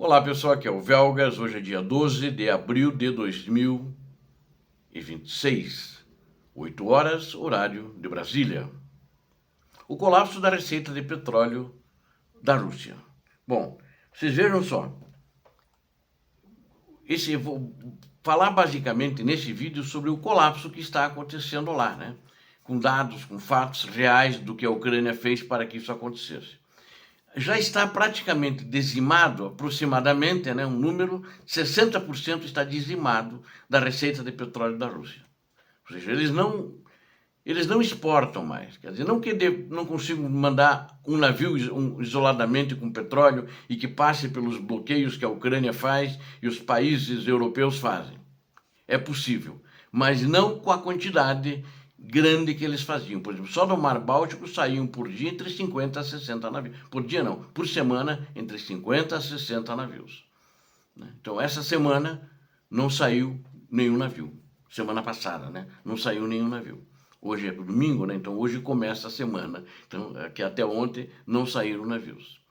Olá pessoal, aqui é o Velgas, hoje é dia 12 de abril de 2026, 8 horas, horário de Brasília. O colapso da receita de petróleo da Rússia. Bom, vocês vejam só, vou falar basicamente nesse vídeo sobre o colapso que está acontecendo lá, né? Com dados, com fatos reais do que a Ucrânia fez para que isso acontecesse. Já está praticamente dizimado, aproximadamente, né, um número, 60% está dizimado da receita de petróleo da Rússia. Ou seja, eles não exportam mais. Quer dizer, não que não consigam mandar um navio isoladamente com petróleo e que passe pelos bloqueios que a Ucrânia faz e os países europeus fazem. É possível, mas não com a quantidade grande que eles faziam. Por exemplo, só no Mar Báltico saíam por dia entre 50 a 60 navios. Por dia não, por semana entre 50 a 60 navios. Então essa semana não saiu nenhum navio. Semana passada, né? Não saiu nenhum navio. Hoje é domingo, né? Então hoje começa a semana. Então, que até ontem não saíram navios.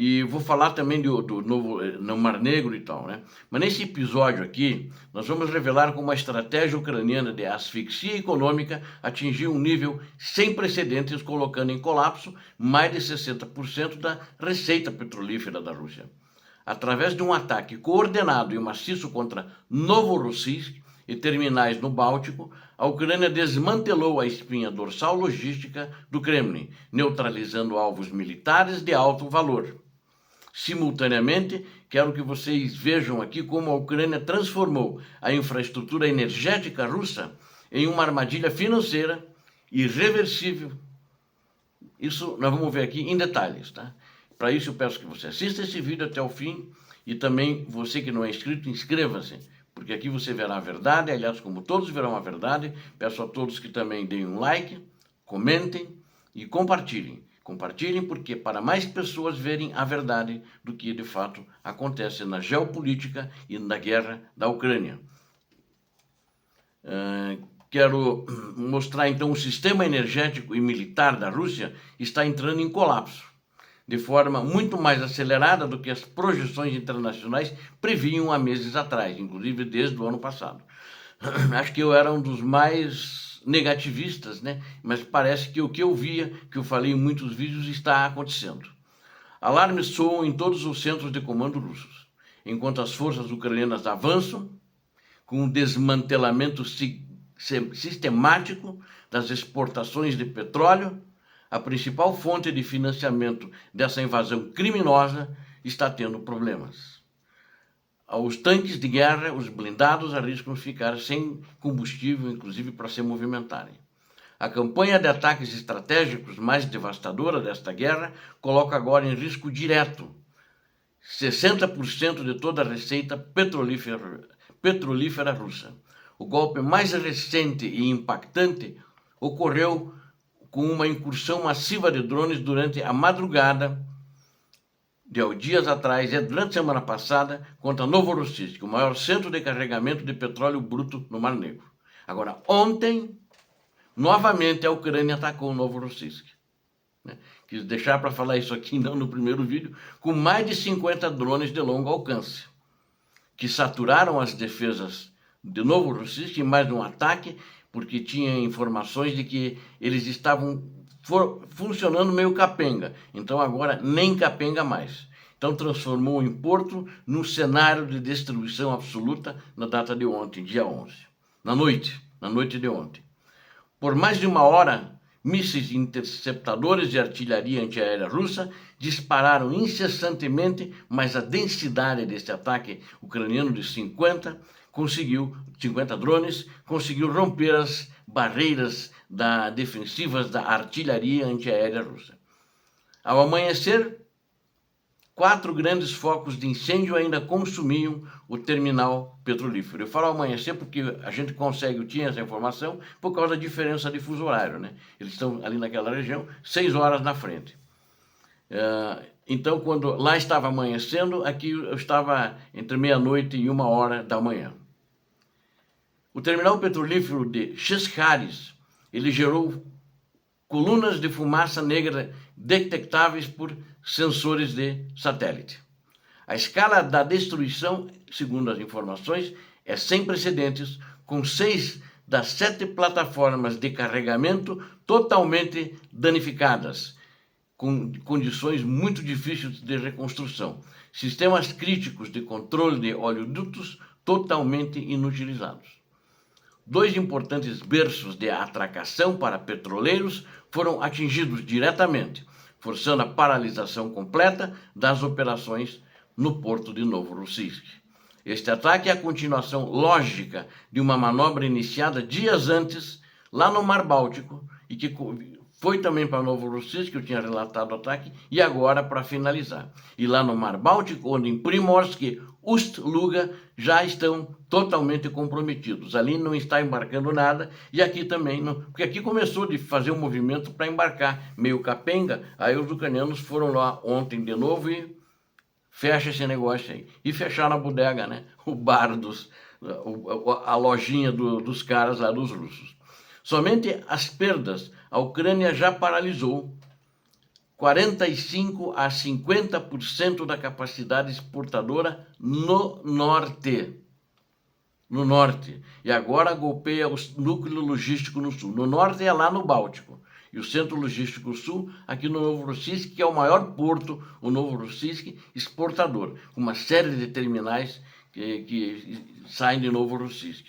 E vou falar também do novo no Mar Negro e tal, né? Mas nesse episódio aqui, nós vamos revelar como a estratégia ucraniana de asfixia econômica atingiu um nível sem precedentes, colocando em colapso mais de 60% da receita petrolífera da Rússia. Através de um ataque coordenado e maciço contra Novorossiysk e terminais no Báltico, a Ucrânia desmantelou a espinha dorsal logística do Kremlin, neutralizando alvos militares de alto valor. Simultaneamente, quero que vocês vejam aqui como a Ucrânia transformou a infraestrutura energética russa em uma armadilha financeira irreversível. Isso nós vamos ver aqui em detalhes, tá? Para isso eu peço que você assista esse vídeo até o fim e também você que não é inscrito, inscreva-se, porque aqui você verá a verdade. Aliás, como todos verão a verdade, peço a todos que também deem um like, comentem e compartilhem. Compartilhem porque para mais pessoas verem a verdade do que de fato acontece na geopolítica e na guerra da Ucrânia. Quero mostrar então o sistema energético e militar da Rússia está entrando em colapso, de forma muito mais acelerada do que as projeções internacionais previam há meses atrás, inclusive desde o ano passado. Acho que eu era um dos mais negativistas, né? Mas parece que o que eu via, que eu falei em muitos vídeos, está acontecendo. Alarmes soam em todos os centros de comando russos, enquanto as forças ucranianas avançam com um desmantelamento sistemático das exportações de petróleo. A principal fonte de financiamento dessa invasão criminosa está tendo problemas. Os tanques de guerra, os blindados, arriscam ficar sem combustível, inclusive para se movimentarem. A campanha de ataques estratégicos mais devastadora desta guerra coloca agora em risco direto 60% de toda a receita petrolífera russa. O golpe mais recente e impactante ocorreu com uma incursão massiva de drones durante a madrugada de dias atrás, durante a semana passada, contra Novorossiysk, o maior centro de carregamento de petróleo bruto no Mar Negro. Agora, ontem, novamente a Ucrânia atacou Novorossiysk. Quis deixar para falar isso aqui não no primeiro vídeo, com mais de 50 drones de longo alcance, que saturaram as defesas de Novorossiysk em mais um ataque, porque tinha informações de que eles estavam funcionando meio capenga. Então agora nem capenga mais. Então transformou em Porto num cenário de destruição absoluta na data de ontem, dia 11. Na noite de ontem. Por mais de uma hora, mísseis interceptadores de artilharia antiaérea russa dispararam incessantemente, mas a densidade desse ataque ucraniano de 50 drones conseguiu romper as barreiras defensivas da artilharia antiaérea russa. Ao amanhecer, 4 grandes focos de incêndio ainda consumiam o terminal petrolífero. Eu falo ao amanhecer porque a gente tinha essa informação por causa da diferença de fuso horário, né? Eles estão ali naquela região 6 horas na frente. Então, quando lá estava amanhecendo, aqui eu estava entre meia-noite e 1 hora da manhã. O terminal petrolífero de Cheskharis, ele gerou colunas de fumaça negra detectáveis por sensores de satélite. A escala da destruição, segundo as informações, é sem precedentes, com 6 das 7 plataformas de carregamento totalmente danificadas, com condições muito difíceis de reconstrução. Sistemas críticos de controle de oleodutos totalmente inutilizados. 2 importantes berços de atracação para petroleiros foram atingidos diretamente, forçando a paralisação completa das operações no porto de Novorossiysk. Este ataque é a continuação lógica de uma manobra iniciada dias antes, lá no Mar Báltico, e que foi também para Novorossiysk, que eu tinha relatado o ataque, e agora para finalizar. E lá no Mar Báltico, onde em Primorsk, Ust-Luga já estão totalmente comprometidos. Ali não está embarcando nada, e aqui também não, porque aqui começou de fazer um movimento para embarcar, meio capenga, aí os ucranianos foram lá ontem de novo e fecha esse negócio aí. E fecharam a bodega, né? O bar a lojinha dos caras lá, dos russos. Somente as perdas, a Ucrânia já paralisou 45% a 50% da capacidade exportadora no norte. No norte. E agora golpeia o núcleo logístico no sul. No norte é lá no Báltico. E o centro logístico sul, aqui no Novorossiysk, que é o maior porto, o Novorossiysk, exportador. Uma série de terminais que saem de Novorossiysk.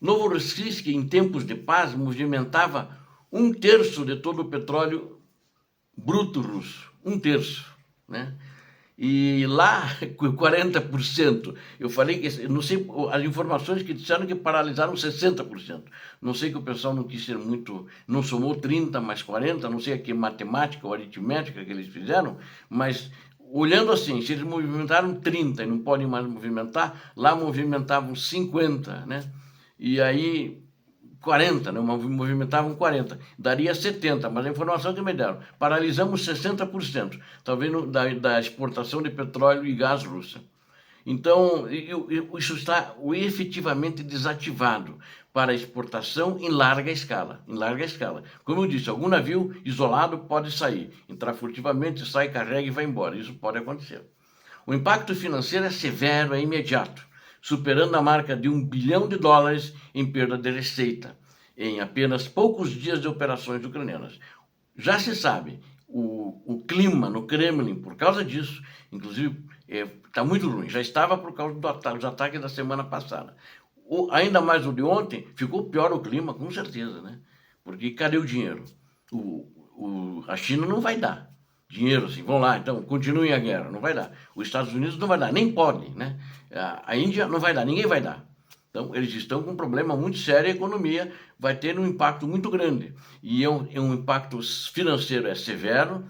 Novorossiysk, em tempos de paz, movimentava 1/3 de todo o petróleo bruto russo. 1/3, né? E lá, 40%. Eu falei que, não sei, as informações que disseram que paralisaram 60%. Não sei que o pessoal não quis ser muito, não somou 30 mais 40, não sei a que matemática ou aritmética que eles fizeram, mas olhando assim, se eles movimentaram 30 e não podem mais movimentar, lá movimentavam 50, né? E aí 40, né? Movimentavam 40, daria 70, mas a informação que me deram, paralisamos 60%, talvez da exportação de petróleo e gás russa. Então, isso está efetivamente desativado para exportação em larga escala, Como eu disse, algum navio isolado pode sair, entrar furtivamente, sai, carrega e vai embora, isso pode acontecer. O impacto financeiro é severo, é imediato, superando a marca de $1 bilhão em perda de receita, em apenas poucos dias de operações ucranianas. Já se sabe, o clima no Kremlin, por causa disso, inclusive, está muito ruim. Já estava por causa dos ataques da semana passada. Ainda mais o de ontem, ficou pior o clima, com certeza, né? Porque cadê o dinheiro? A China não vai dar dinheiro assim, vão lá, então continuem a guerra, não vai dar. Os Estados Unidos não vai dar, nem podem, né? A Índia não vai dar, ninguém vai dar. Então, eles estão com um problema muito sério, a economia vai ter um impacto muito grande. E é um impacto financeiro severo,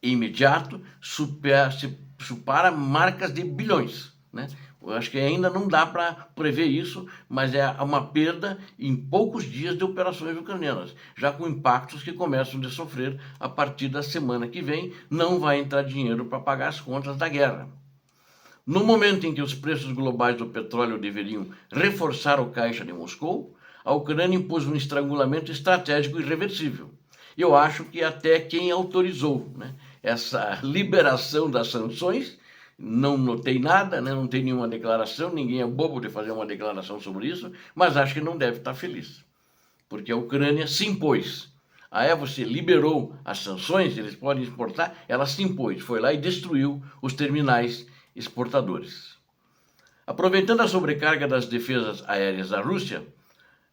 imediato, supera marcas de bilhões, né? Eu acho que ainda não dá para prever isso, mas é uma perda em poucos dias de operações ucranianas, já com impactos que começam a sofrer a partir da semana que vem, não vai entrar dinheiro para pagar as contas da guerra. No momento em que os preços globais do petróleo deveriam reforçar o caixa de Moscou, a Ucrânia impôs um estrangulamento estratégico irreversível. Eu acho que até quem autorizou, né, essa liberação das sanções, não notei nada, né, não tem nenhuma declaração, ninguém é bobo de fazer uma declaração sobre isso, mas acho que não deve estar feliz, porque a Ucrânia se impôs. Aí você liberou as sanções, eles podem exportar, ela se impôs, foi lá e destruiu os terminais exportadores. Aproveitando a sobrecarga das defesas aéreas da Rússia,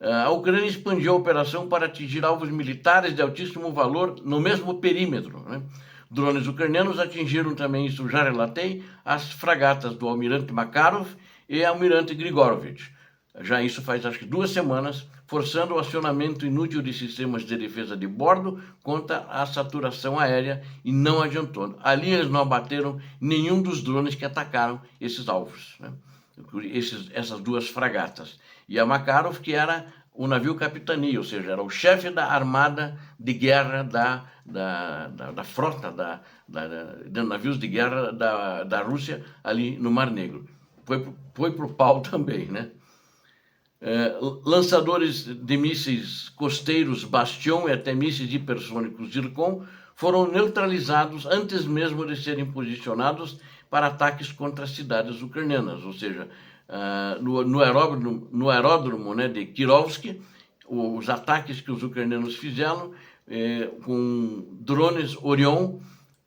a Ucrânia expandiu a operação para atingir alvos militares de altíssimo valor no mesmo perímetro, né? Drones ucranianos atingiram também, isso já relatei, as fragatas do almirante Makarov e almirante Grigorovich. Já isso faz acho que 2 semanas, forçando o acionamento inútil de sistemas de defesa de bordo contra a saturação aérea e não adiantou. Ali eles não abateram nenhum dos drones que atacaram esses alvos, né? Essas 2 fragatas. E a Makarov, que era o navio capitania, ou seja, era o chefe da armada de guerra da frota de navios de guerra da Rússia ali no Mar Negro. Foi pro pau também, né? Lançadores de mísseis costeiros Bastion e até mísseis hipersônicos Zircon foram neutralizados antes mesmo de serem posicionados para ataques contra as cidades ucranianas, ou seja, no aeródromo, né, de Kirovsk, os ataques que os ucranianos fizeram com drones Orion,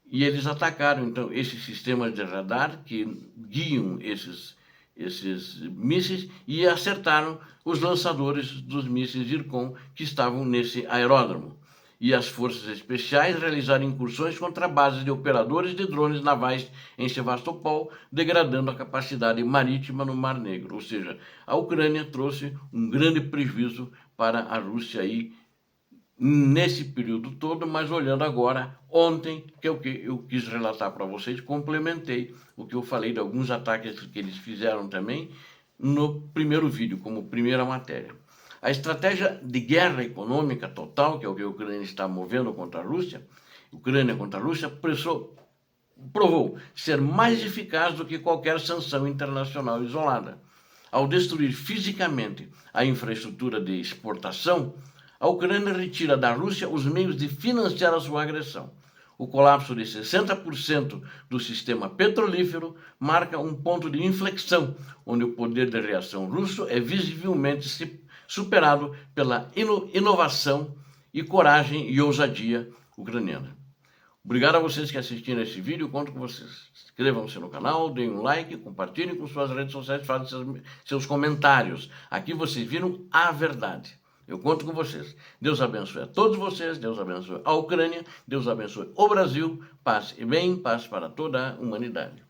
e eles atacaram então esses sistemas de radar que guiam esses mísseis e acertaram os lançadores dos mísseis Zircon que estavam nesse aeródromo. E as forças especiais realizaram incursões contra bases de operadores de drones navais em Sevastopol, degradando a capacidade marítima no Mar Negro. Ou seja, a Ucrânia trouxe um grande prejuízo para a Rússia aí nesse período todo, mas olhando agora, ontem, que é o que eu quis relatar para vocês, complementei o que eu falei de alguns ataques que eles fizeram também no primeiro vídeo, como primeira matéria. A estratégia de guerra econômica total, que é o que a Ucrânia está movendo contra a Rússia, provou ser mais eficaz do que qualquer sanção internacional isolada. Ao destruir fisicamente a infraestrutura de exportação, a Ucrânia retira da Rússia os meios de financiar a sua agressão. O colapso de 60% do sistema petrolífero marca um ponto de inflexão, onde o poder de reação russo é visivelmente superado pela inovação e coragem e ousadia ucraniana. Obrigado a vocês que assistiram esse vídeo, conto com vocês. Inscrevam-se no canal, deem um like, compartilhem com suas redes sociais, façam seus comentários. Aqui vocês viram a verdade. Eu conto com vocês. Deus abençoe a todos vocês, Deus abençoe a Ucrânia, Deus abençoe o Brasil, paz e bem, paz para toda a humanidade.